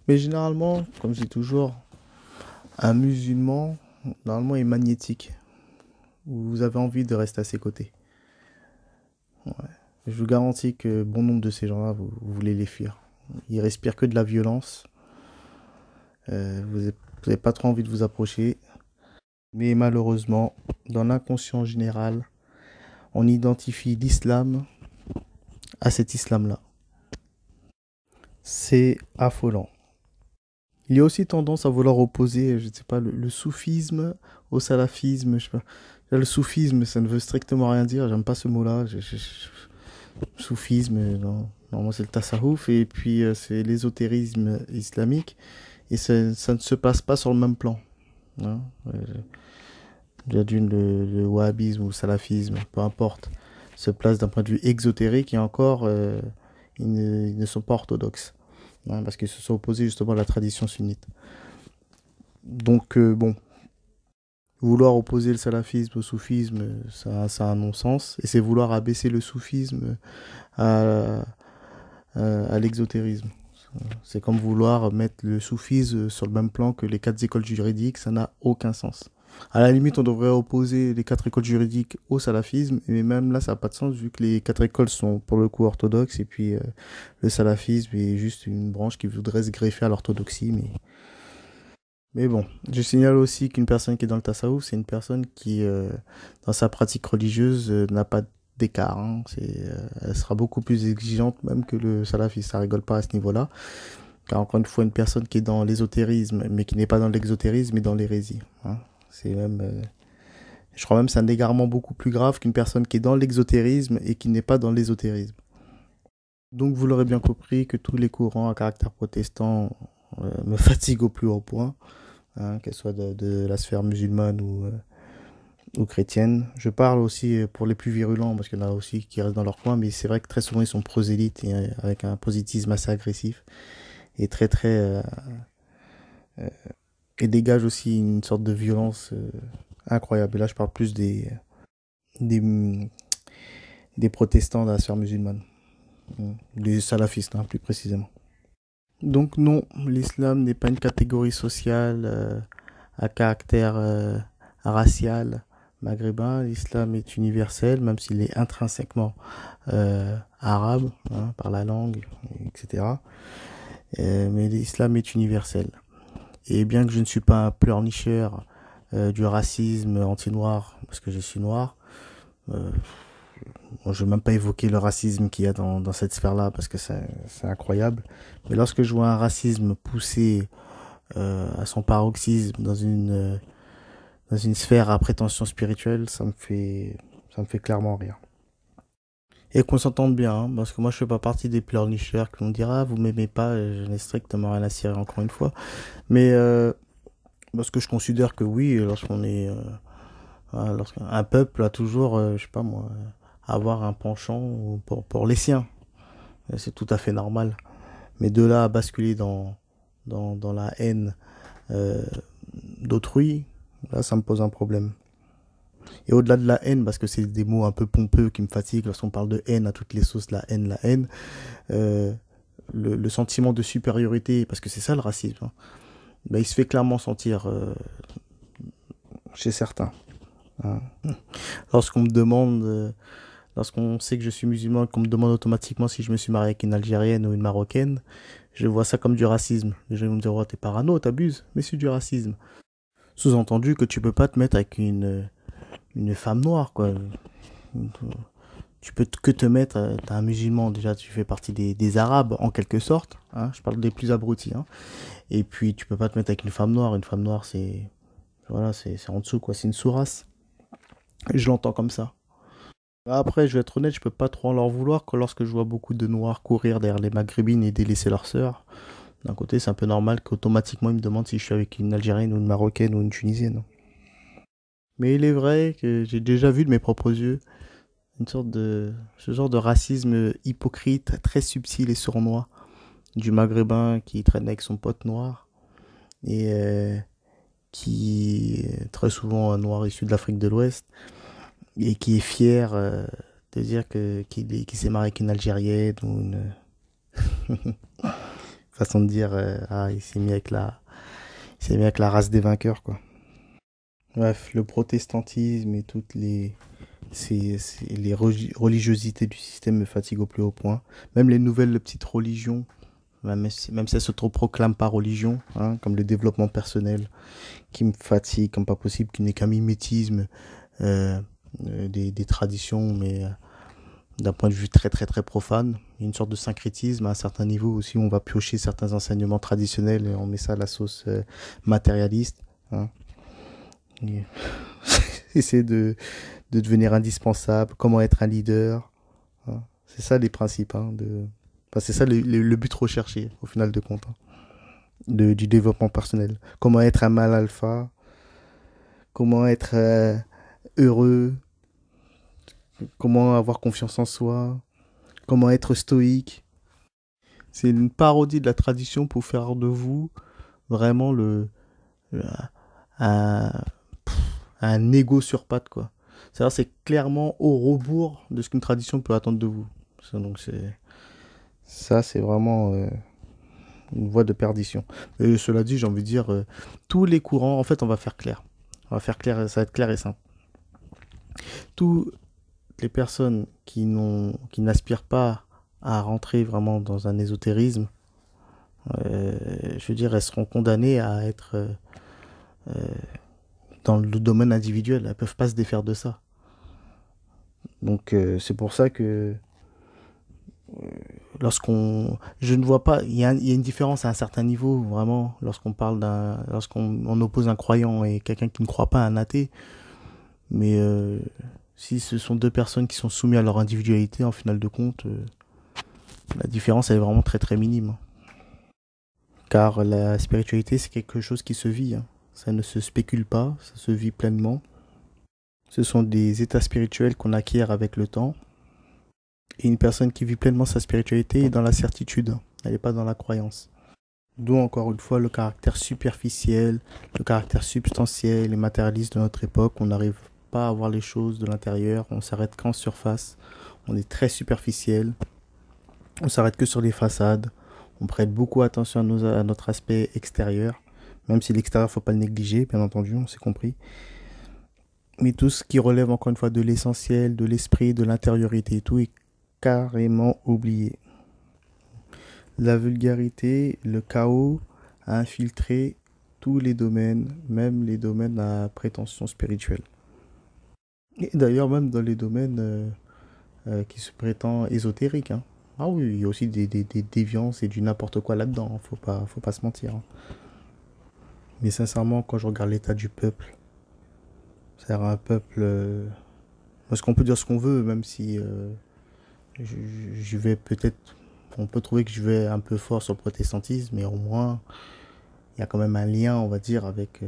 Mais généralement, comme je dis toujours, un musulman, normalement, est magnétique. Vous avez envie de rester à ses côtés. Ouais. Je vous garantis que bon nombre de ces gens-là, vous voulez les fuir. Ils respirent que de la violence. Vous n'avez pas trop envie de vous approcher. Mais malheureusement, dans l'inconscient général, on identifie l'islam à cet islam-là. C'est affolant. Il y a aussi tendance à vouloir opposer, je ne sais pas, le soufisme au salafisme. Je sais pas. Là, le soufisme, ça ne veut strictement rien dire. J'aime pas ce mot-là. Soufisme, non. Normalement, c'est le tasawwuf. Et puis, c'est l'ésotérisme islamique. Et ça ne se passe pas sur le même plan, hein. Déjà le wahhabisme ou le salafisme, peu importe, se place d'un point de vue exotérique et encore, ils ne sont pas orthodoxes, hein, parce qu'ils se sont opposés justement à la tradition sunnite. Donc, bon, vouloir opposer le salafisme au soufisme, ça a un non-sens. Et c'est vouloir abaisser le soufisme à, à l'exotérisme. C'est comme vouloir mettre le soufisme sur le même plan que les quatre écoles juridiques, ça n'a aucun sens. À la limite, on devrait opposer les quatre écoles juridiques au salafisme, mais même là, ça n'a pas de sens vu que les quatre écoles sont pour le coup orthodoxes et puis le salafisme est juste une branche qui voudrait se greffer à l'orthodoxie. Mais bon, je signale aussi qu'une personne qui est dans le tasawwuf, c'est une personne qui, dans sa pratique religieuse, n'a pas d'écart, hein. Elle sera beaucoup plus exigeante même que le salafiste. Ça rigole pas à ce niveau-là. Car encore une fois, une personne qui est dans l'ésotérisme, mais qui n'est pas dans l'exotérisme, mais dans l'hérésie, hein. C'est même, je crois même que c'est un égarement beaucoup plus grave qu'une personne qui est dans l'exotérisme et qui n'est pas dans l'ésotérisme. Donc vous l'aurez bien compris que tous les courants à caractère protestant me fatiguent au plus haut point, hein, qu'elles soient de la sphère musulmane ou chrétienne. Je parle aussi pour les plus virulents, parce qu'il y en a aussi qui restent dans leur coin, mais c'est vrai que très souvent ils sont prosélytes et avec un positisme assez agressif et très très euh, et dégagent aussi une sorte de violence incroyable. Et là je parle plus des, des protestants de la sphère musulmane, des salafistes hein, plus précisément. Donc non, l'islam n'est pas une catégorie sociale à caractère racial maghrébin. L'islam est universel, même s'il est intrinsèquement arabe hein, par la langue, etc. Mais l'islam est universel. Et bien que je ne suis pas un pleurnicheur du racisme anti-noir, parce que je suis noir, bon, je ne vais même pas évoquer le racisme qu'il y a dans cette sphère-là, parce que c'est incroyable. Mais lorsque je vois un racisme poussé à son paroxysme dans une sphère à prétention spirituelle, ça me fait clairement rire. Et qu'on s'entende bien, hein, parce que moi je fais pas partie des pleurnicheurs qui vont dire ah vous m'aimez pas, je n'ai strictement rien à cirer encore une fois. Mais parce que je considère que oui, lorsqu'on est lorsqu'un peuple a toujours, je sais pas moi, avoir un penchant pour les siens, c'est tout à fait normal. Mais de là à basculer dans la haine euh, d'autrui, là ça me pose un problème. Et au-delà de la haine, parce que c'est des mots un peu pompeux qui me fatiguent lorsqu'on parle de haine à toutes les sauces, la haine, euh, le sentiment de supériorité, parce que c'est ça le racisme, hein, ben, il se fait clairement sentir chez certains. Hein. Lorsqu'on me demande, lorsqu'on sait que je suis musulman, qu'on me demande automatiquement si je me suis marié avec une Algérienne ou une Marocaine, je vois ça comme du racisme. Les gens vont me dire, oh, t'es parano, t'abuses, mais c'est du racisme. Sous-entendu que tu peux pas te mettre avec une femme noire, quoi. Tu peux que te mettre, t'es un musulman, déjà tu fais partie des arabes en quelque sorte, hein, je parle des plus abrutis, hein. Et puis tu peux pas te mettre avec une femme noire c'est, voilà, c'est en dessous quoi, c'est une sous-race. Et je l'entends comme ça. Après, je vais être honnête, je peux pas trop en leur vouloir que lorsque je vois beaucoup de noirs courir derrière les maghrébines et délaisser leurs sœurs. D'un côté, c'est un peu normal qu'automatiquement ils me demandent si je suis avec une Algérienne ou une Marocaine ou une Tunisienne. Mais il est vrai que j'ai déjà vu de mes propres yeux ce genre de racisme hypocrite, très subtil et sournois du maghrébin qui traîne avec son pote noir et qui est très souvent un noir issu de l'Afrique de l'Ouest et qui est fier de dire qu'il s'est marié avec une Algérienne ou une façon de dire ah il s'est mis avec la race des vainqueurs quoi. Bref, le protestantisme et toutes les religiosités du système me fatiguent au plus haut point. Même les nouvelles petites religions, même si elles se proclament pas religion, hein, comme le développement personnel, qui me fatigue comme pas possible, qui n'est qu'un mimétisme des traditions, mais d'un point de vue très très très profane. Il y a une sorte de syncrétisme à un certain niveau aussi, où on va piocher certains enseignements traditionnels et on met ça à la sauce matérialiste. Hein. Et essayer de devenir indispensable, comment être un leader. Hein. C'est ça les principes. Hein, enfin, c'est ça le but recherché au final de compte. Hein, du développement personnel. Comment être un mâle alpha, comment être heureux, comment avoir confiance en soi, comment être stoïque. C'est une parodie de la tradition pour faire de vous vraiment le- un, un ego sur pattes, quoi. C'est clairement au rebours de ce qu'une tradition peut attendre de vous. Donc c'est vraiment une voie de perdition. Et cela dit, j'ai envie de dire, tous les courants, en fait, on va faire clair. On va faire clair, ça va être clair et simple. Toutes les personnes qui n'aspirent pas à rentrer vraiment dans un ésotérisme, je veux dire, elles seront condamnées à être dans le domaine individuel. Elles peuvent pas se défaire de ça. Donc c'est pour ça que je ne vois pas, il y a une différence à un certain niveau vraiment lorsqu'on on oppose un croyant et quelqu'un qui ne croit pas, un athée. Mais si ce sont deux personnes qui sont soumises à leur individualité, en final de compte, la différence elle est vraiment très très minime. Car la spiritualité c'est quelque chose qui se vit. Hein. Ça ne se spécule pas, ça se vit pleinement. Ce sont des états spirituels qu'on acquiert avec le temps. Et une personne qui vit pleinement sa spiritualité est dans la certitude, elle n'est pas dans la croyance. D'où encore une fois le caractère superficiel, le caractère substantiel et matérialiste de notre époque. On n'arrive pas à voir les choses de l'intérieur, on s'arrête qu'en surface, on est très superficiel, on s'arrête que sur les façades, on prête beaucoup attention à notre aspect extérieur, même si l'extérieur faut pas le négliger, bien entendu, on s'est compris. Mais tout ce qui relève encore une fois de l'essentiel, de l'esprit, de l'intériorité et tout est carrément oublié. La vulgarité, le chaos a infiltré tous les domaines, même les domaines à prétention spirituelle. Et d'ailleurs, même dans les domaines qui se prétendent ésotériques, hein. Ah oui, il y a aussi des déviances et du n'importe quoi là-dedans, hein. Faut pas se mentir, hein. Mais sincèrement, quand je regarde l'état du peuple, c'est un peuple. Parce qu'on peut dire ce qu'on veut, même si je vais peut-être. On peut trouver que je vais un peu fort sur le protestantisme, mais au moins, il y a quand même un lien, on va dire, avec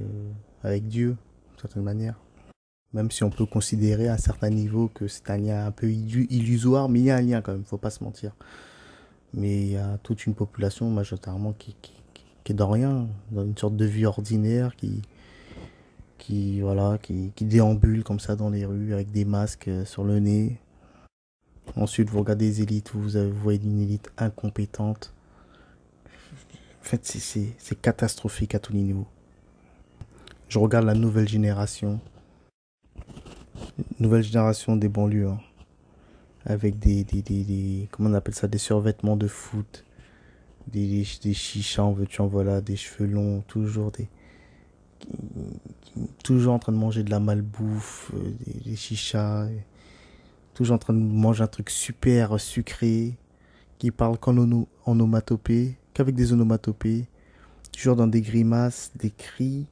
Dieu, d'une certaine manière. Même si on peut considérer à un certain niveau que c'est un lien un peu illusoire, mais il y a un lien quand même, faut pas se mentir. Mais il y a toute une population majoritairement qui est dans rien, dans une sorte de vie ordinaire, qui déambule comme ça dans les rues avec des masques sur le nez. Ensuite, vous regardez les élites, vous voyez une élite incompétente. En fait, c'est catastrophique à tous les niveaux. Je regarde la nouvelle génération des banlieues, hein, avec comment on appelle ça, des survêtements de foot, des chichas, en veux-tu, en voilà, des cheveux longs, toujours en train de manger de la malbouffe, des chichas, toujours en train de manger un truc super sucré, qui parle qu'en onomatopée, qu'avec des onomatopées, toujours dans des grimaces, des cris,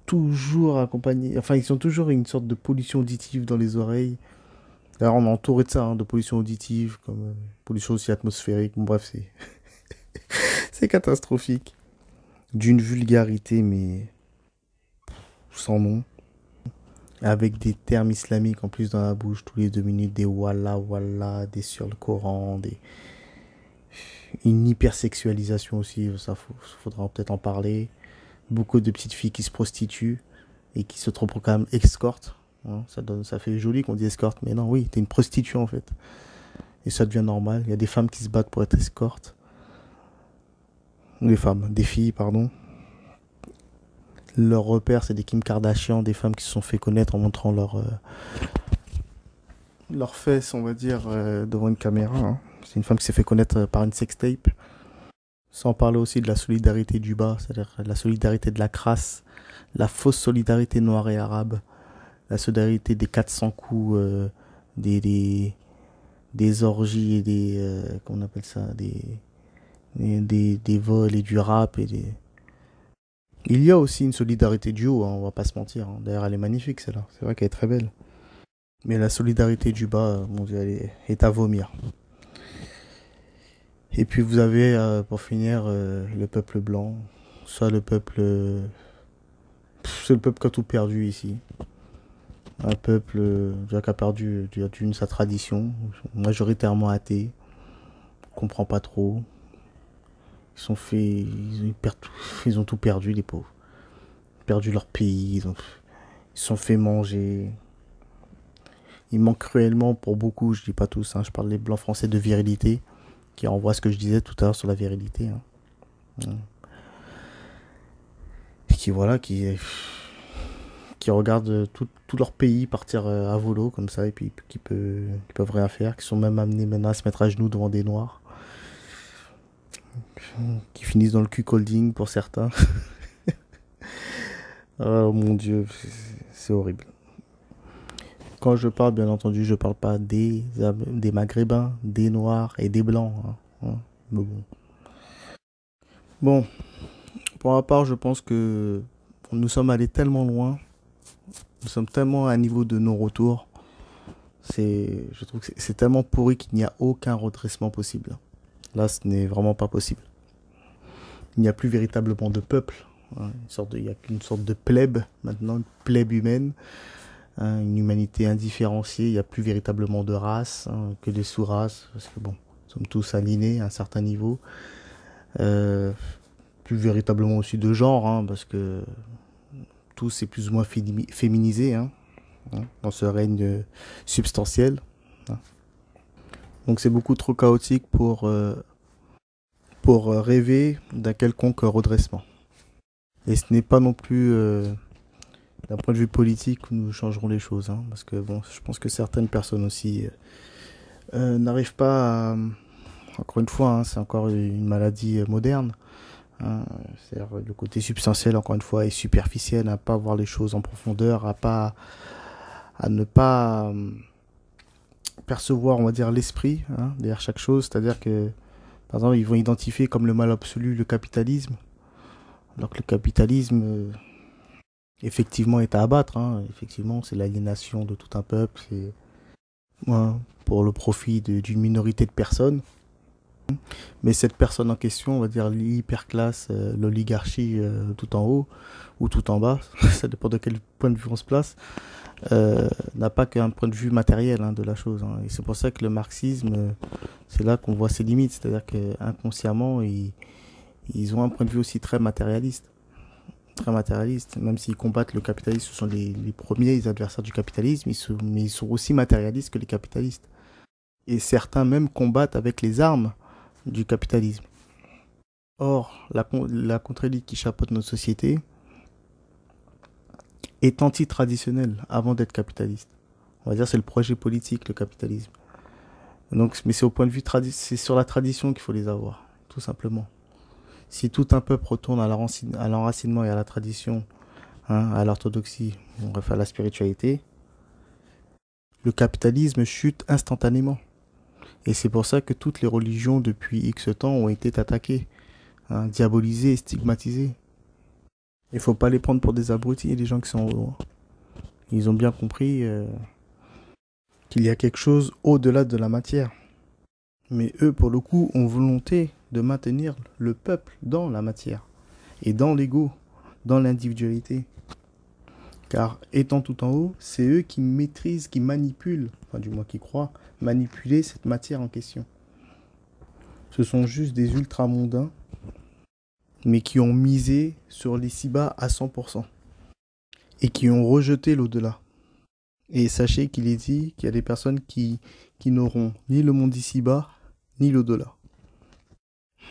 toujours accompagnés, enfin ils ont toujours une sorte de pollution auditive dans les oreilles. D'ailleurs on est entouré de ça, hein, de pollution auditive, comme pollution aussi atmosphérique, bon, bref c'est catastrophique. D'une vulgarité mais sans nom, avec des termes islamiques en plus dans la bouche tous les 2 minutes, des wallah wallah, des sur le Coran, une hypersexualisation aussi, ça faudra peut-être en parler. Beaucoup de petites filles qui se prostituent et qui se proclament escortes, hein. Ça fait joli qu'on dit escorte, mais non, oui, t'es une prostituée en fait. Et ça devient normal. Il y a des femmes qui se battent pour être escortes. Des filles, pardon. Leur repère, c'est des Kim Kardashian, des femmes qui se sont fait connaître en montrant leurs fesses, on va dire, devant une caméra, hein. C'est une femme qui s'est fait connaître par une sextape. Sans parler aussi de la solidarité du bas, c'est-à-dire la solidarité de la crasse, la fausse solidarité noire et arabe, la solidarité des 400 coups, des, des, des orgies et comment on appelle ça, des vols et du rap. Il y a aussi une solidarité du haut, hein, on va pas se mentir, hein. D'ailleurs, elle est magnifique celle-là, c'est vrai qu'elle est très belle. Mais la solidarité du bas, mon Dieu, est à vomir. Et puis vous avez, pour finir, le peuple blanc, soit le peuple... c'est le peuple qui a tout perdu ici. Un peuple qui a perdu sa tradition, majoritairement athée, comprend pas trop. Ils ont tout perdu, les pauvres. Perdu leur pays, ils se sont fait manger. Il manque cruellement pour beaucoup, je dis pas tous, hein, je parle des blancs français de virilité, qui renvoie à ce que je disais tout à l'heure sur la virilité, hein. Et qui regardent tout leur pays partir à volo comme ça et puis qui peuvent rien faire, qui sont même amenés maintenant à se mettre à genoux devant des noirs, qui finissent dans le cuckolding pour certains. Oh mon Dieu, c'est horrible. Quand je parle, bien entendu, je parle pas des maghrébins, des noirs et des blancs, hein. Mais bon, pour ma part, je pense que nous sommes allés tellement loin, nous sommes tellement à un niveau de non-retour. Je trouve que c'est tellement pourri qu'il n'y a aucun redressement possible. Là, ce n'est vraiment pas possible. Il n'y a plus véritablement de peuple, hein. Il y a qu'une sorte de plèbe maintenant, une plèbe humaine, hein, une humanité indifférenciée. Il n'y a plus véritablement de race, hein, que des sous-races, parce que bon, nous sommes tous alignés à un certain niveau. Plus véritablement aussi de genre, hein, parce que tous est plus ou moins féminisé, hein, dans ce règne substantiel. Hein. Donc c'est beaucoup trop chaotique pour rêver d'un quelconque redressement. Et ce n'est pas non plus d'un point de vue politique où nous changerons les choses, hein, parce que bon, je pense que certaines personnes aussi n'arrivent pas à... Encore une fois, hein, c'est encore une maladie moderne. Hein, c'est-à-dire le côté substantiel, encore une fois, est superficiel, à pas voir les choses en profondeur, à ne pas percevoir, on va dire, l'esprit, hein, derrière chaque chose. C'est-à-dire que, par exemple, ils vont identifier comme le mal absolu le capitalisme, alors que le capitalisme, effectivement, est à abattre. Hein. Effectivement, c'est l'aliénation de tout un peuple, c'est pour le profit d'une minorité de personnes. Mais cette personne en question, on va dire l'hyperclasse, l'oligarchie tout en haut ou tout en bas, ça dépend de quel point de vue on se place, n'a pas qu'un point de vue matériel, hein, de la chose. Hein. Et c'est pour ça que le marxisme, c'est là qu'on voit ses limites. C'est-à-dire qu'inconsciemment, ils ont un point de vue aussi très matérialiste. Très matérialiste. Même s'ils combattent le capitalisme, ce sont les premiers adversaires du capitalisme, mais ils sont aussi matérialistes que les capitalistes. Et certains même combattent avec les armes du capitalisme. Or, la contre-élite qui chapeaute notre société est anti-traditionnelle avant d'être capitaliste. On va dire c'est le projet politique, le capitalisme. Donc, mais c'est au point de vue c'est sur la tradition qu'il faut les avoir, tout simplement. Si tout un peuple retourne à l'enracinement et à la tradition, hein, à l'orthodoxie, bref, à la spiritualité, le capitalisme chute instantanément. Et c'est pour ça que toutes les religions depuis X temps ont été attaquées, hein, diabolisées et stigmatisées. Il ne faut pas les prendre pour des abrutis, les gens qui sont en haut. Ils ont bien compris qu'il y a quelque chose au-delà de la matière. Mais eux, pour le coup, ont volonté de maintenir le peuple dans la matière et dans l'ego, dans l'individualité. Car étant tout en haut, c'est eux qui maîtrisent, qui manipulent, enfin du moins qui croient, manipuler cette matière en question. Ce sont juste des ultramondains, mais qui ont misé sur l'ici-bas à 100%. Et qui ont rejeté l'au-delà. Et sachez qu'il est dit qu'il y a des personnes qui n'auront ni le monde ici-bas, ni l'au-delà.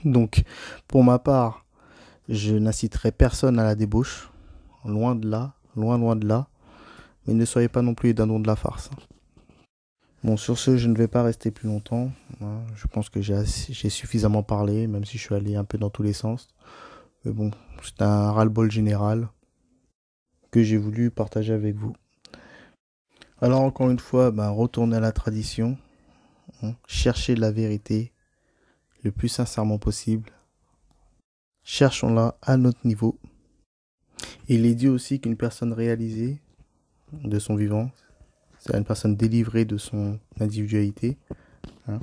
Donc, pour ma part, je n'inciterai personne à la débauche. Loin de là, loin de là. Mais ne soyez pas non plus les dindons de la farce. Bon, sur ce, je ne vais pas rester plus longtemps. Hein. Je pense que j'ai suffisamment parlé, même si je suis allé un peu dans tous les sens. Mais bon, c'est un ras-le-bol général que j'ai voulu partager avec vous. Alors, encore une fois, retournez à la tradition. Hein. Cherchez la vérité le plus sincèrement possible. Cherchons-la à notre niveau. Il est dit aussi qu'une personne réalisée de son vivant, c'est une personne délivrée de son individualité, hein,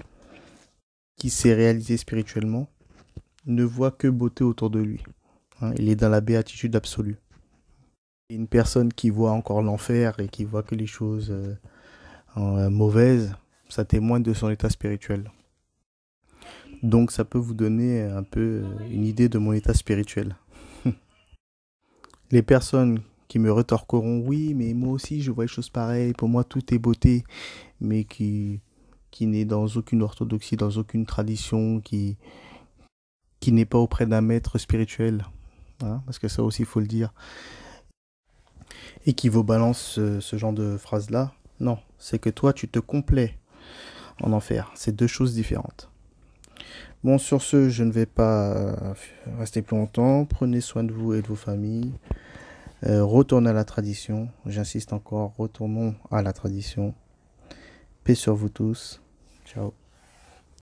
qui s'est réalisée spirituellement, ne voit que beauté autour de lui. Hein, il est dans la béatitude absolue. Une personne qui voit encore l'enfer et qui voit que les choses mauvaises, ça témoigne de son état spirituel. Donc ça peut vous donner un peu une idée de mon état spirituel. Les personnes qui me rétorqueront, oui, mais moi aussi je vois les choses pareilles, pour moi tout est beauté, mais qui n'est dans aucune orthodoxie, dans aucune tradition, qui n'est pas auprès d'un maître spirituel, hein, parce que ça aussi il faut le dire, et qui vous balance ce genre de phrase-là, non, c'est que toi tu te complais en enfer, c'est deux choses différentes. Bon, sur ce, je ne vais pas rester plus longtemps, prenez soin de vous et de vos familles. Retournez à la tradition, j'insiste encore, retournons à la tradition. Paix sur vous tous, ciao.